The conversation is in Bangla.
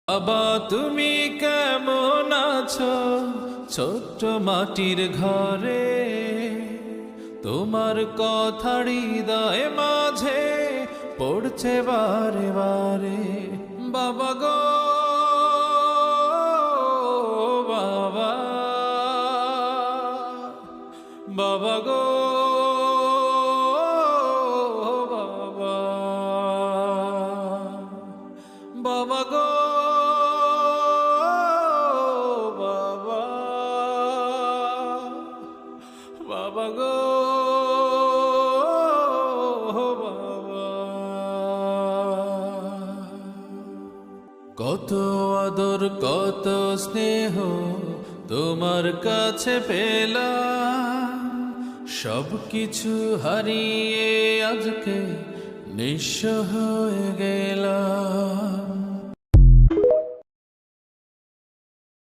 বাবা তুমি কেমন আছো ছোট্ট মাটির ঘরে, তোমার কথা হৃদয় মাঝে পড়ছে বারে বারে। বাবা গো বাবা, বাবা গো বাবা, বাবা গো বাবা, বাবা গো বাবা। কত আদর কত স্নেহ তোমার কাছে পেলাম, সব কিছু হারিয়ে আজকে নিঃস্ব হয়ে গেলাম।